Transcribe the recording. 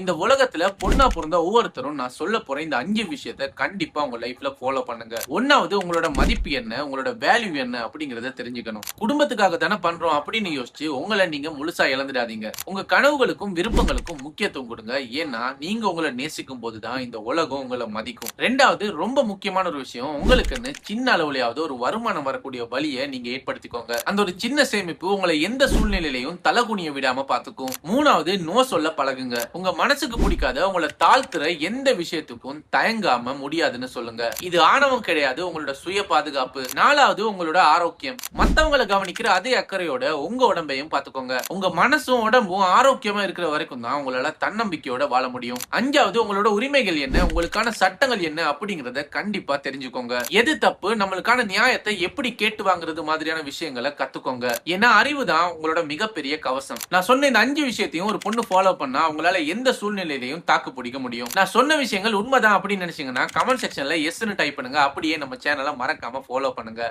இந்த உலகத்துல பொண்ணா பொருந்த ஒவ்வொருத்தரும் நான் சொல்ல போற இந்த 5 விஷயத்த கண்டிப்பா உங்க லைஃப்ல ஃபாலோ பண்ணுங்க. ஒன்னாவது உங்களோட மதிப்பு என்ன, உங்களோட வேல்யூ என்ன அப்படிங்கறத தெரிஞ்சுக்கணும். குடும்பத்துக்காக தானே பண்றோம் அப்படின்னு யோசிச்சு உங்களை நீங்க முழுசா இழந்துடாதீங்க. உங்க கனவுகளுக்கும் விருப்பங்களுக்கும் முக்கியத்துவம் கொடுங்க. ஏன்னா நீங்க உங்களை நேசிக்கும் போதுதான் இந்த உலகம் உங்களை மதிக்கும். ரெண்டாவது ரொம்ப முக்கியமான ஒரு விஷயம், உங்களுக்குன்னு சின்ன அளவுலயாவது ஒரு வருமானம் வரக்கூடிய வழியை நீங்க ஏற்படுத்திக்கோங்க. அந்த ஒரு சின்ன சேமிப்பு உங்களை எந்த சூழ்நிலையிலையும் தலகுனிய விடாம பாத்துக்கும். மூணாவது நோ சொல்ல பழகுங்க. உங்க மனசுக்கு பிடிக்காத உங்களை தாழ்த்துற எந்த விஷயத்துக்கும் தயங்காம முடியாதுன்னு சொல்லுங்க. இது ஆணவம் கிடையாது, உங்களோட சுய பாதுகாப்பு. நாலாவது உங்களோட ஆரோக்கியம். மத்தவங்களை கவனிக்கிற அதே அக்கறையோட உங்க உடம்பையும் பாத்துக்கோங்க. உங்க மனசும் உடம்பும் ஆரோக்கியமா இருக்கிற வரைக்கும் தான் உங்களால தன்னம்பிக்கையோட வாழ முடியும். அஞ்சாவது உங்களோட உரிமைகள் என்ன, உங்களுக்கான சட்டங்கள் என்ன அப்படிங்கறத கண்டிப்பா தெரிஞ்சுக்கோங்க. எது தப்பு, நம்மளுக்கான நியாயத்தை எப்படி கேட்டு வாங்குறது மாதிரியான விஷயங்களை கத்துக்கோங்க. ஏன்னா அறிவு தான் உங்களோட மிகப்பெரிய கவசம். நான் சொன்ன இந்த 5 விஷயத்தையும் ஒரு பொண்ணு ஃபாலோ பண்ணா அவங்களால எந்த சூழ்நிலையிலையும் தாக்கு பிடிக்க முடியும். நான் சொன்ன விஷயங்கள் உண்மைதான் அப்படின்னு நினைச்சீங்கன்னா கமெண்ட் செக்ஷன்ல எஸ்ன்னு டைப் பண்ணுங்க. அப்படியே நம்ம சேனலை மறக்காம ஃபாலோ பண்ணுங்க.